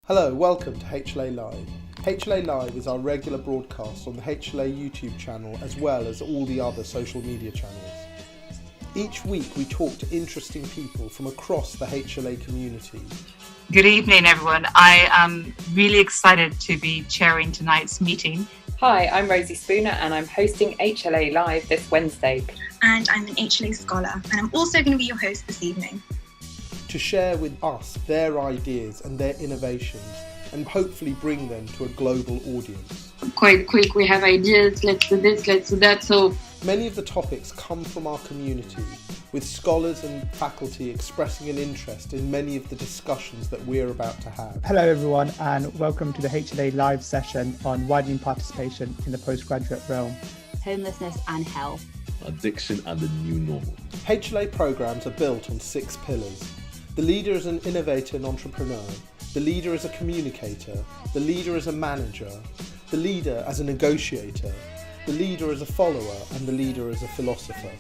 Hello, welcome to HLA Live. HLA Live is our regular broadcast on the HLA YouTube channel as well as all the other social media channels. Each week we talk to interesting people from across the HLA community. Good evening, everyone. I am really excited to be chairing tonight's meeting. Hi, I'm Rosie Spooner and I'm hosting HLA Live this Wednesday. And I'm an HLA scholar and I'm also going to be your host this evening. To share with us their ideas and their innovations and hopefully bring them to a global audience. Quite quick, we have ideas, let's do this, let's do that. So many of the topics come from our community, with scholars and faculty expressing an interest in many of the discussions that we're about to have. Hello everyone and welcome to the HLA Live session on widening participation in the postgraduate realm. Homelessness and health. Addiction and the new normal. HLA programs are built on 6 pillars. The leader is an innovator and entrepreneur. The leader is a communicator. The leader is a manager. The leader as a negotiator. The leader as a follower. And the leader as a philosopher.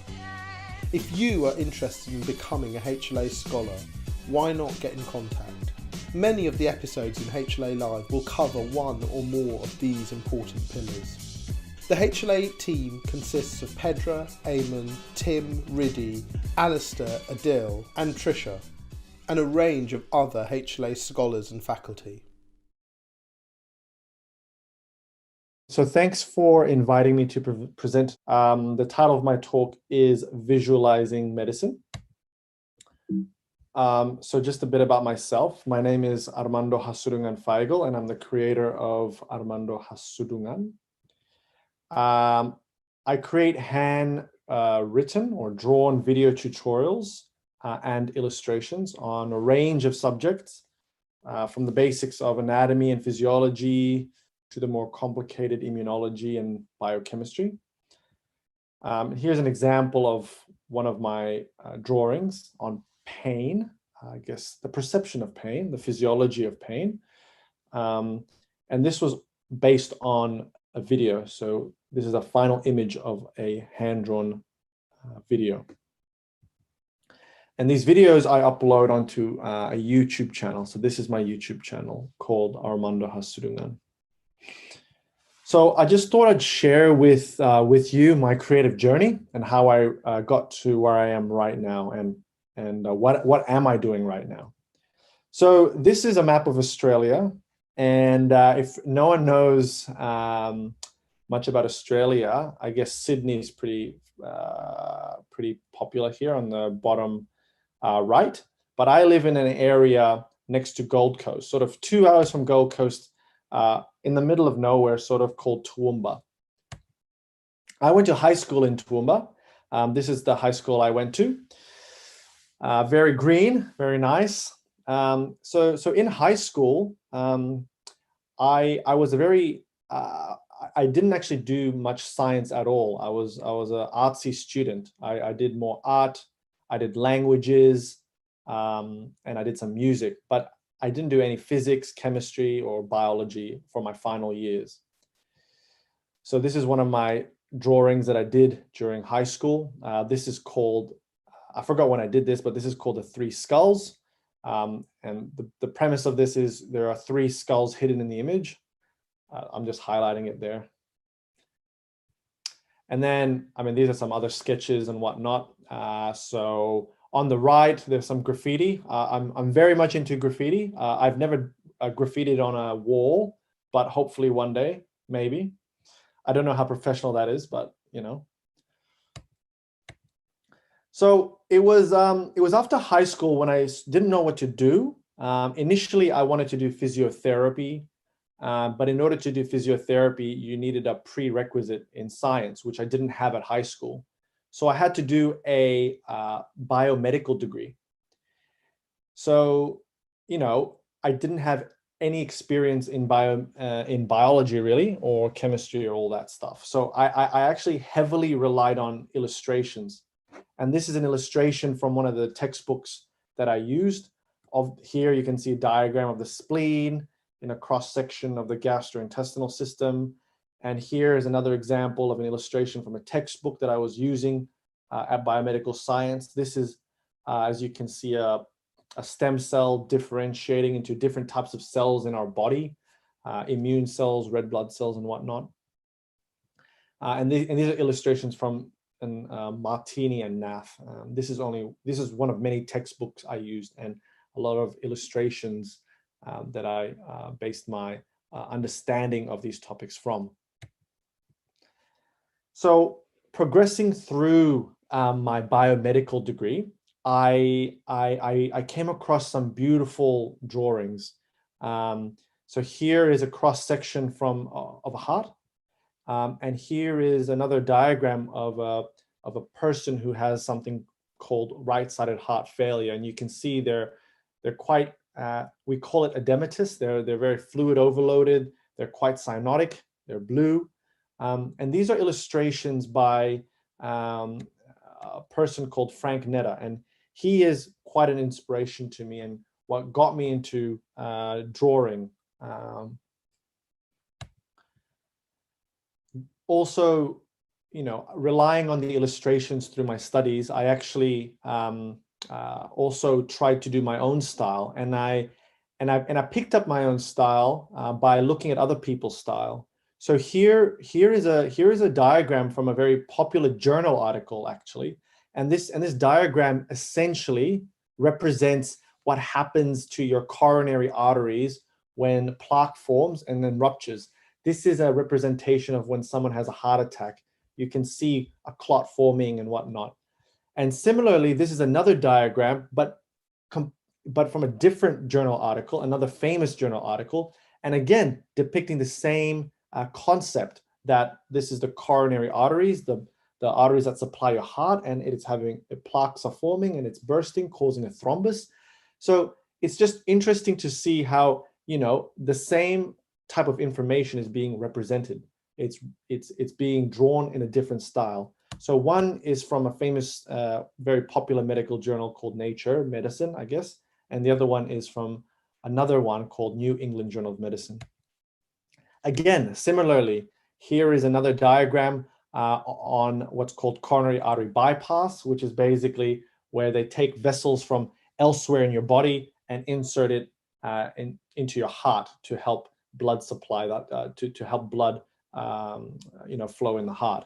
If you are interested in becoming a HLA scholar, why not get in contact? Many of the episodes in HLA Live will cover one or more of these important pillars. The HLA team consists of Pedra, Eamon, Tim, Riddy, Alistair, Adil and Trisha, and a range of other HLA scholars and faculty. So thanks for inviting me to present. The title of my talk is Visualizing Medicine. So just a bit about myself. My name is Armando Hasudungan Feigl, and I'm the creator of Armando Hasudungan. I create hand-written or drawn video tutorials and illustrations on a range of subjects, from the basics of anatomy and physiology to the more complicated immunology and biochemistry. Here's an example of one of my drawings on pain, I guess the perception of pain, the physiology of pain. And this was based on a video. So this is a final image of a hand-drawn video. And these videos I upload onto a YouTube channel. So this is my YouTube channel called Armando Hasudungan. So I just thought I'd share with you my creative journey and how I got to where I am right now and what am I doing right now. So this is a map of Australia. And if no one knows much about Australia, I guess Sydney is pretty popular here on the bottom right, but I live in an area next to Gold Coast, sort of 2 hours from Gold Coast, in the middle of nowhere, sort of called Toowoomba. I went to high school in Toowoomba. This is the high school I went to. Very green, very nice. So in high school, I was a very I didn't actually do much science at all. I was an artsy student. I did more art. I did languages, and I did some music, but I didn't do any physics, chemistry, or biology for my final years. So this is one of my drawings that I did during high school. This is called, I forgot when I did this, but this is called the 3 skulls. And the premise of this is there are 3 skulls hidden in the image. I'm just highlighting it there. And then, I mean, these are some other sketches and whatnot. So on the right, there's some graffiti. I'm very much into graffiti. I've never graffitied on a wall, but hopefully one day, maybe. I don't know how professional that is, but you know. So it was after high school when I didn't know what to do. Initially, I wanted to do physiotherapy. But in order to do physiotherapy, you needed a prerequisite in science, which I didn't have at high school. So I had to do a biomedical degree. So, you know, I didn't have any experience in biology really, or chemistry or all that stuff. So I actually heavily relied on illustrations. And this is an illustration from one of the textbooks that I used. Here you can see a diagram of the spleen in a cross-section of the gastrointestinal system. And here is another example of an illustration from a textbook that I was using at biomedical science. This is, as you can see, a a stem cell differentiating into different types of cells in our body, immune cells, red blood cells, and whatnot. And these are illustrations from Martini and Nath. This is one of many textbooks I used, and a lot of illustrations that I based my understanding of these topics from. So progressing through my biomedical degree, I came across some beautiful drawings. So here is a cross section of a heart, and here is another diagram of a person who has something called right-sided heart failure, and you can see they're quite we call it edematous. They're very fluid overloaded. They're quite cyanotic. They're blue, and these are illustrations by a person called Frank Netta, and he is quite an inspiration to me and what got me into drawing. Also, relying on the illustrations through my studies, I actually also tried to do my own style, and I picked up my own style by looking at other people's style. So here is a diagram from a very popular journal article, actually, and this diagram essentially represents what happens to your coronary arteries when plaque forms and then ruptures. This is a representation of when someone has a heart attack. You can see a clot forming and whatnot. And similarly, this is another diagram, but from a different journal article, another famous journal article, and again, depicting the same concept, that this is the coronary arteries, the arteries that supply your heart, and it's having plaques are forming and it's bursting, causing a thrombus. So it's just interesting to see how, the same type of information is being represented. It's being drawn in a different style. So one is from a famous, very popular medical journal called Nature Medicine, I guess, and the other one is from another one called New England Journal of Medicine. Again, similarly, here is another diagram on what's called coronary artery bypass, which is basically where they take vessels from elsewhere in your body and insert it into your heart to help blood supply, to help blood flow in the heart.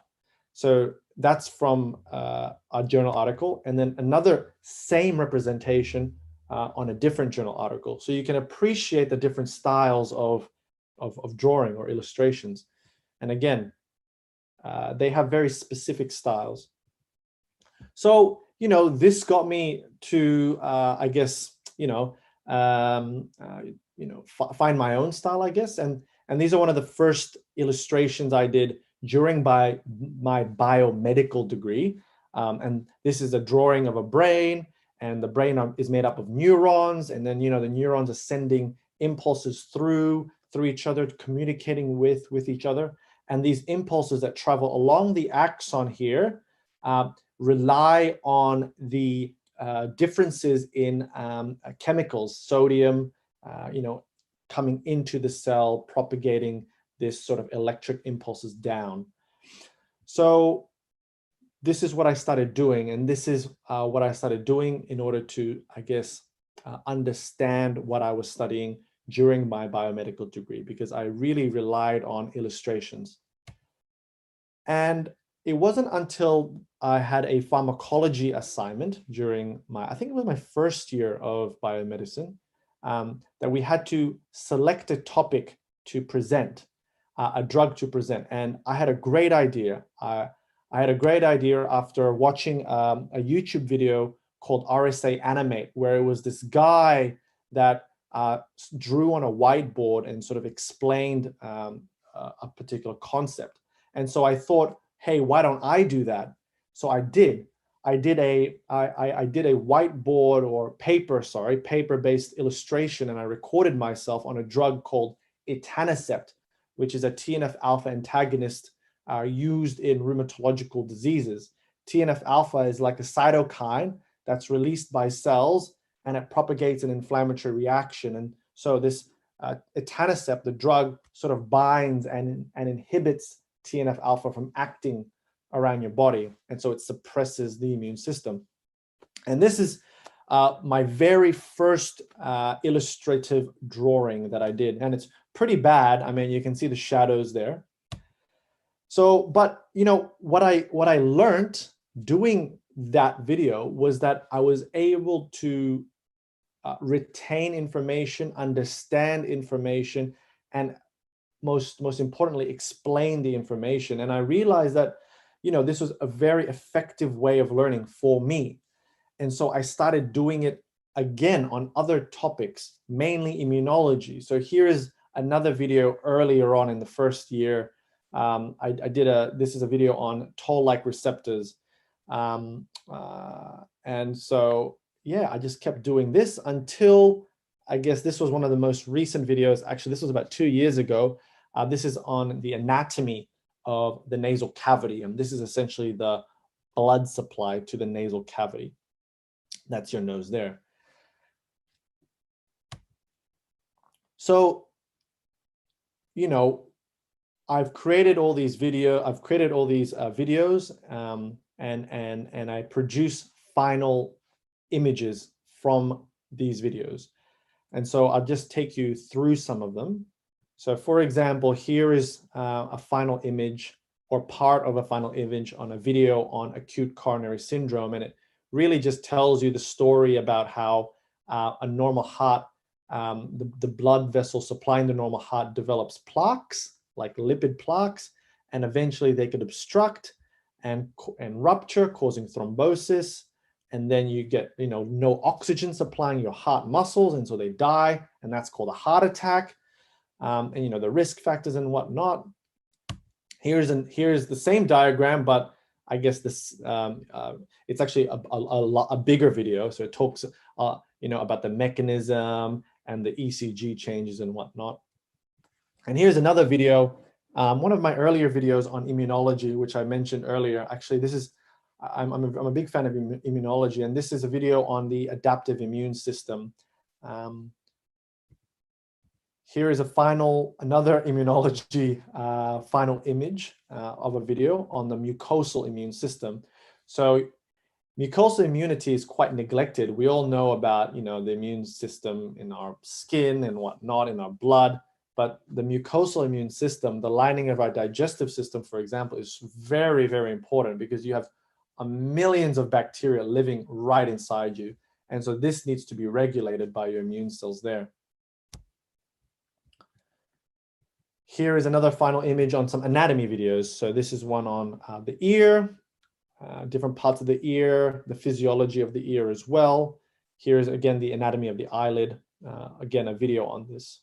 So that's from a journal article, and then another same representation on a different journal article. So you can appreciate the different styles of drawing or illustrations. And again, they have very specific styles. So, this got me to, I guess, find my own style, I guess. And these are one of the first illustrations I did during my biomedical degree. And this is a drawing of a brain, and the brain is made up of neurons. And then, the neurons are sending impulses through each other, communicating with each other. And these impulses that travel along the axon here rely on the differences in chemicals, sodium, coming into the cell, propagating this sort of electric impulses down. So this is what I started doing, and this is what I started doing in order to, I guess, understand what I was studying during my biomedical degree, because I really relied on illustrations. And it wasn't until I had a pharmacology assignment during I think it was my first year of biomedicine, that we had to select a topic to present, a drug to present. And I had a great idea. I had a great idea after watching a YouTube video called RSA Animate, where it was this guy that drew on a whiteboard and sort of explained a particular concept. And so I thought, hey, why don't I do that? So I did. I did a whiteboard or paper-based illustration, and I recorded myself on a drug called etanercept, which is a TNF-alpha antagonist used in rheumatological diseases. TNF-alpha is like a cytokine that's released by cells, and it propagates an inflammatory reaction. And so this etanercept, the drug, sort of binds and inhibits TNF-alpha from acting around your body, and so it suppresses the immune system. And this is my very first illustrative drawing that I did, and it's pretty bad. I mean, you can see the shadows there. So, but you know, what I learned doing that video was that I was able to retain information, understand information, and most importantly, explain the information. And I realized that, you know, this was a very effective way of learning for me. And so I started doing it again on other topics, mainly immunology. So here is another video earlier on in the first year. This is a video on toll-like receptors. And so, yeah, I just kept doing this until, I guess this was one of the most recent videos. Actually, this was about 2 years ago. This is on the anatomy of the nasal cavity. And this is essentially the blood supply to the nasal cavity. That's your nose there. So, you know, I've created all these videos, and I produce final images from these videos. And so I'll just take you through some of them. So for example, here is a final image or part of a final image on a video on acute coronary syndrome. And it really just tells you the story about how a normal heart, the blood vessel supplying the normal heart develops plaques, like lipid plaques, and eventually they could obstruct and rupture, causing thrombosis. And then you get, you know, no oxygen supplying your heart muscles, and so they die, and that's called a heart attack. And you know, the risk factors and whatnot. Here's the same diagram, but I guess this it's actually a bigger video. So it talks, you know, about the mechanism and the ECG changes and whatnot. And here's another video, one of my earlier videos on immunology, which I mentioned earlier. Actually, this is, I'm a big fan of immunology, and this is a video on the adaptive immune system. Here is another immunology final image of a video on the mucosal immune system. So mucosal immunity is quite neglected. We all know about, you know, the immune system in our skin and whatnot, in our blood, but the mucosal immune system, the lining of our digestive system, for example, is very, very important because you have millions of bacteria living right inside you. And so this needs to be regulated by your immune cells there. Here is another final image on some anatomy videos. So this is one on the ear, different parts of the ear, the physiology of the ear as well. Here's again the anatomy of the eyelid. Again, a video on this.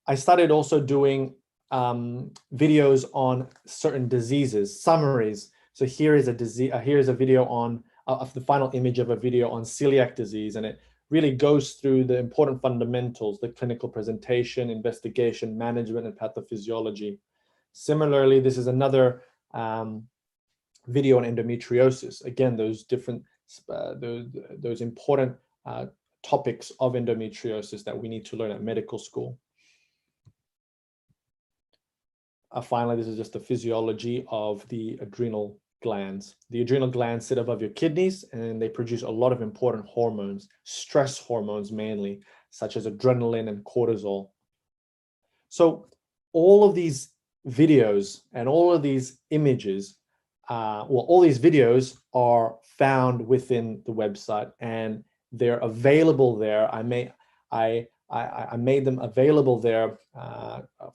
I started also doing videos on certain diseases, summaries. So here is a video on of the final image of a video on celiac disease, and it really goes through the important fundamentals, the clinical presentation, investigation, management, and pathophysiology. Similarly, this is another video on endometriosis. Again, those different, those important topics of endometriosis that we need to learn at medical school. Finally, this is just the physiology of the adrenal glands. The adrenal glands sit above your kidneys, and they produce a lot of important hormones, stress hormones mainly, such as adrenaline and cortisol. So all of these videos and all of these images, all these videos are found within the website, and they're available there. I made them available there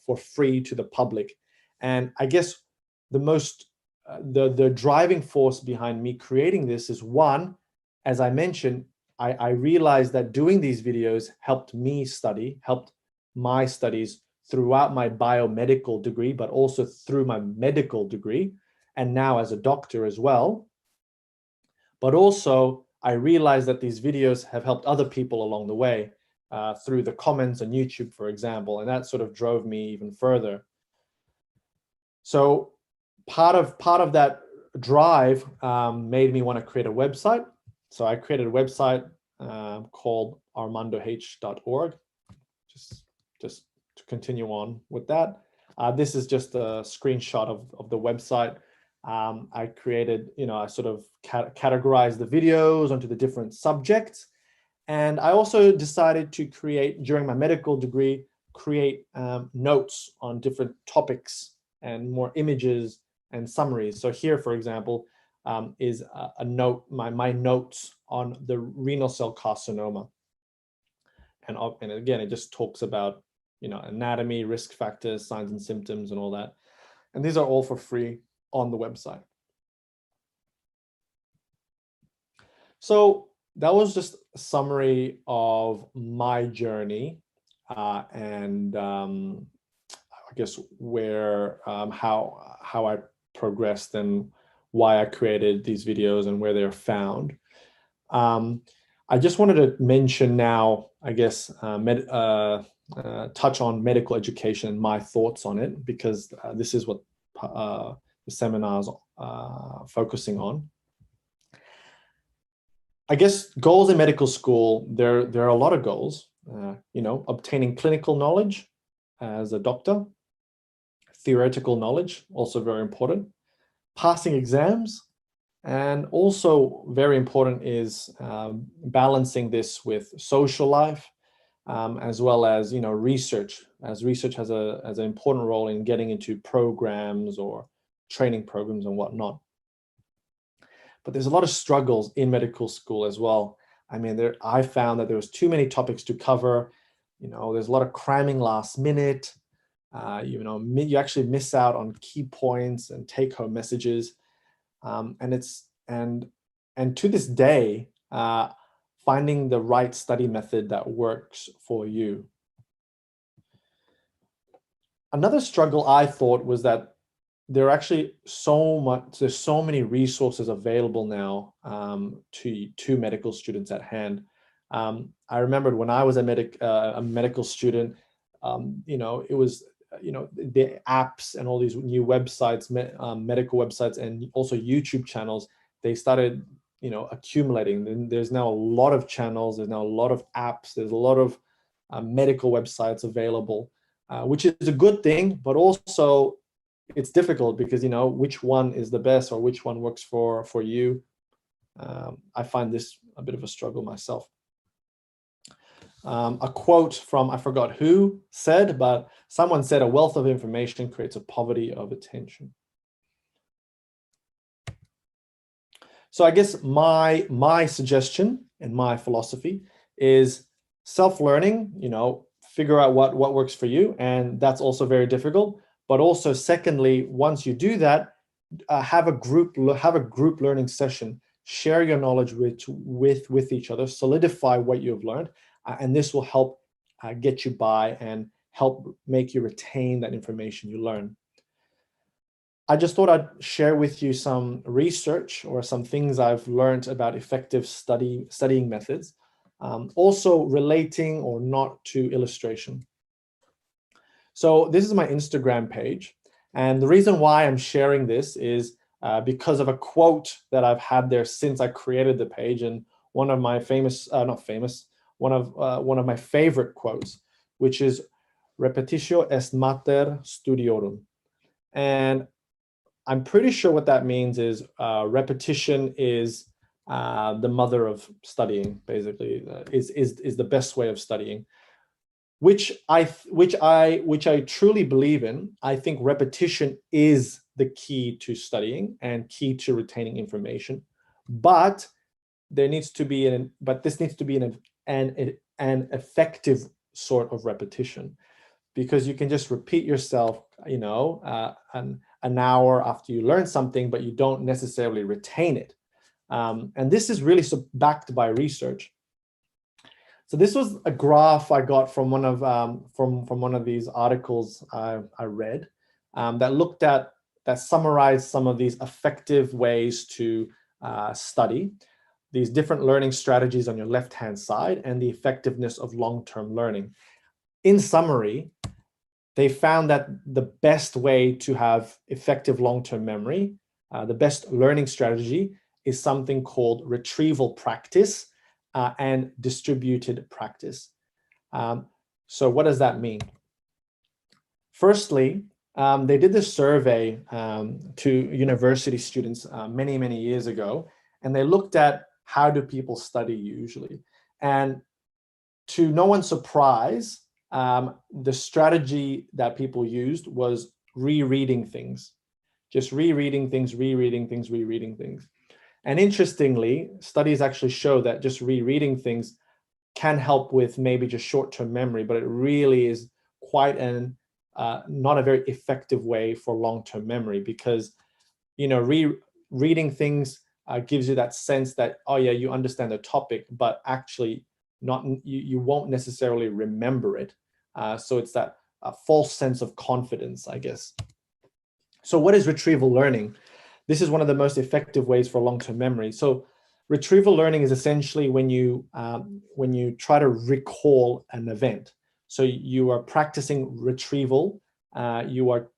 for free to the public. And I guess the driving force behind me creating this is, one, as I mentioned, I realized that doing these videos helped my studies throughout my biomedical degree, but also through my medical degree, and now as a doctor as well. But also, I realized that these videos have helped other people along the way through the comments on YouTube, for example, and that sort of drove me even further. So part of that drive made me want to create a website. So I created a website called armandoh.org. Just to continue on with that. This is just a screenshot of the website. I created, I sort of categorized the videos onto the different subjects. And I also decided to create, during my medical degree, create notes on different topics and more images and summaries. So here, for example, is a note, my notes on the renal cell carcinoma. And again, it just talks about, anatomy, risk factors, signs and symptoms, and all that. And these are all for free on the website. So that was just a summary of my journey and I guess where how I progressed and why I created these videos and where they're found. I just wanted to mention now, I guess, touch on medical education and my thoughts on it, because this is what the seminar's focusing on. I guess goals in medical school, there are a lot of goals, obtaining clinical knowledge as a doctor, theoretical knowledge, also very important, passing exams, and also very important is balancing this with social life, as well as, research, as research has an important role in getting into programs or training programs and whatnot. But there's a lot of struggles in medical school as well. I mean, I found that there was too many topics to cover. There's a lot of cramming last minute. You actually miss out on key points and take-home messages. And to this day, finding the right study method that works for you. Another struggle I thought was that there are actually there's so many resources available now to medical students at hand. I remembered when I was a medical student, it was, the apps and all these new websites, medical websites, and also YouTube channels, they started, accumulating. Then there's now a lot of channels, there's now a lot of apps, there's a lot of medical websites available, which is a good thing, but also it's difficult because, which one is the best or which one works for you. I find this a bit of a struggle myself. A quote from, I forgot who said, but someone said, "A wealth of information creates a poverty of attention." So I guess my suggestion and my philosophy is self-learning, figure out what works for you. And that's also very difficult. But also, secondly, once you do that, have a group learning session, share your knowledge with each other, solidify what you've learned, and this will help get you by and help make you retain that information you learn. I just thought I'd share with you some research or some things I've learned about effective studying methods, also relating or not to illustration. So this is my Instagram page. And the reason why I'm sharing this is because of a quote that I've had there since I created the page. And one of my one of my favorite quotes, which is "Repetitio est mater studiorum." And I'm pretty sure what that means is repetition is the mother of studying, basically, is the best way of studying. Which I truly believe in. I think repetition is the key to studying and key to retaining information. But this needs to be an effective sort of repetition, because you can just repeat yourself, an hour after you learn something, but you don't necessarily retain it. And this is really backed by research. So this was a graph I got from one of these articles I read that summarized some of these effective ways to study, these different learning strategies on your left-hand side, and the effectiveness of long-term learning. In summary, they found that the best way to have effective long-term memory, the best learning strategy, is something called retrieval practice and distributed practice. So what does that mean? Firstly, they did this survey to university students many years ago, and they looked at how do people study usually. And to no one's surprise, the strategy that people used was rereading things, just rereading things. And interestingly, studies actually show that just rereading things can help with maybe just short-term memory, but it really is quite not a very effective way for long-term memory, because reading things gives you that sense that, oh yeah, you understand the topic, but actually you won't necessarily remember it. So it's that false sense of confidence, I guess. So what is retrieval learning? This is one of the most effective ways for long-term memory. So retrieval learning is essentially when you try to recall an event. So you are practicing retrieval. You are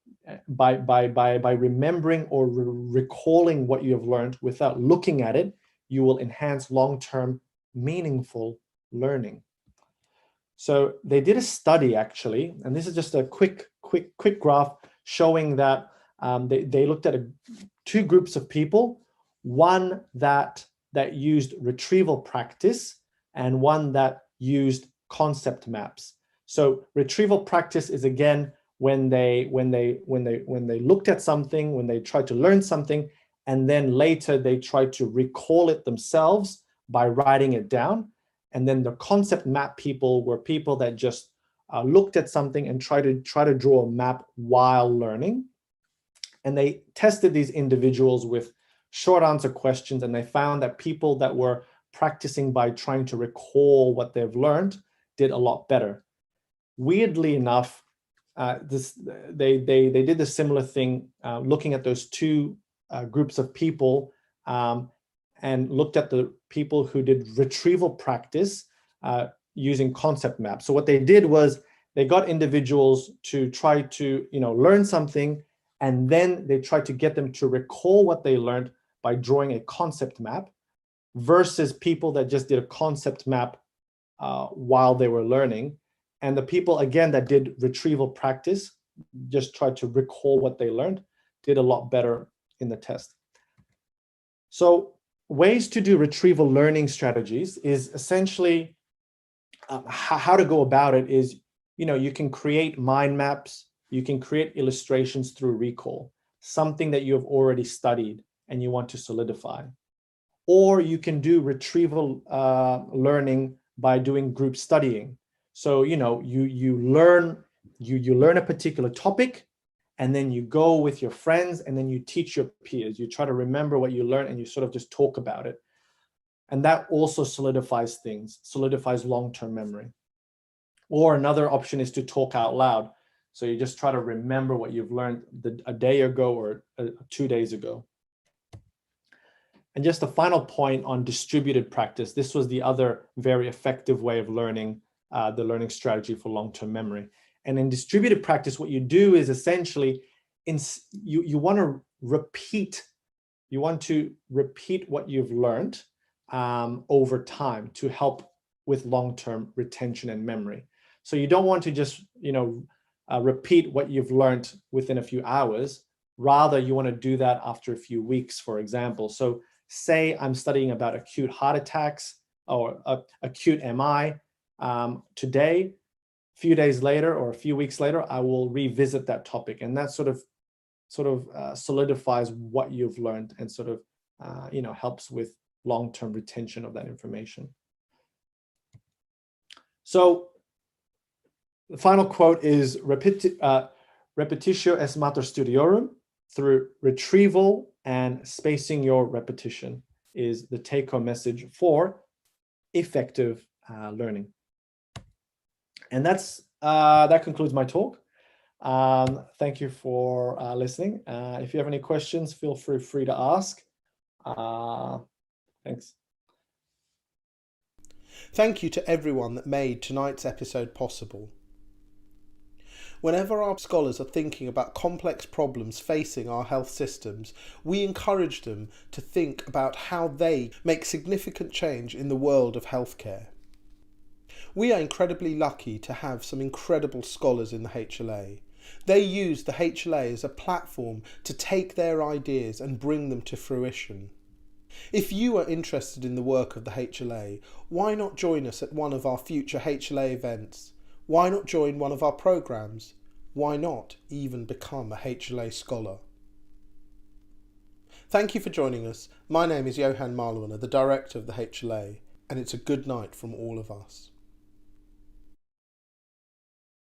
by remembering or recalling what you have learned without looking at it, you will enhance long-term meaningful learning. So they did a study actually, and this is just a quick graph showing that they looked at two groups of people, one that used retrieval practice and one that used concept maps. So retrieval practice is again when they looked at something, when they tried to learn something, and then later they tried to recall it themselves by writing it down. And then the concept map people were people that just looked at something and try to draw a map while learning. And they tested these individuals with short answer questions, and they found that people that were practicing by trying to recall what they've learned did a lot better. Weirdly enough, they did a similar thing looking at those two groups of people and looked at the people who did retrieval practice using concept maps. So what they did was they got individuals to try to learn something, and then they tried to get them to recall what they learned by drawing a concept map, versus people that just did a concept map while they were learning. And the people, again, that did retrieval practice, just tried to recall what they learned, did a lot better in the test. So ways to do retrieval learning strategies is essentially how to go about it is, you can create mind maps, you can create illustrations through recall, something that you have already studied and you want to solidify. Or you can do retrieval learning by doing group studying. So, you learn a particular topic, and then you go with your friends, and then you teach your peers. You try to remember what you learned, and you sort of just talk about it. And that also solidifies things, solidifies long-term memory. Or another option is to talk out loud. So you just try to remember what you've learned a day ago or 2 days ago. And just a final point on distributed practice. This was the other very effective way of learning, the learning strategy for long-term memory. And in distributed practice, what you do is essentially you want to repeat what you've learned over time to help with long-term retention and memory. So you don't want to just repeat what you've learned within a few hours. Rather, you want to do that after a few weeks, for example. So say I'm studying about acute heart attacks or acute MI today. A few days later or a few weeks later, I will revisit that topic, and that sort of solidifies what you've learned and sort of helps with long-term retention of that information. So the final quote is repetitio est mater studiorum. Through retrieval and spacing your repetition is the take-home message for effective learning. And that concludes my talk. Thank you for listening. If you have any questions, feel free to ask. Thanks. Thank you to everyone that made tonight's episode possible. Whenever our scholars are thinking about complex problems facing our health systems, we encourage them to think about how they make significant change in the world of healthcare. We are incredibly lucky to have some incredible scholars in the HLA. They use the HLA as a platform to take their ideas and bring them to fruition. If you are interested in the work of the HLA, why not join us at one of our future HLA events? Why not join one of our programs? Why not even become a HLA scholar? Thank you for joining us. My name is Johan Marlwaner, the director of the HLA, and it's a good night from all of us.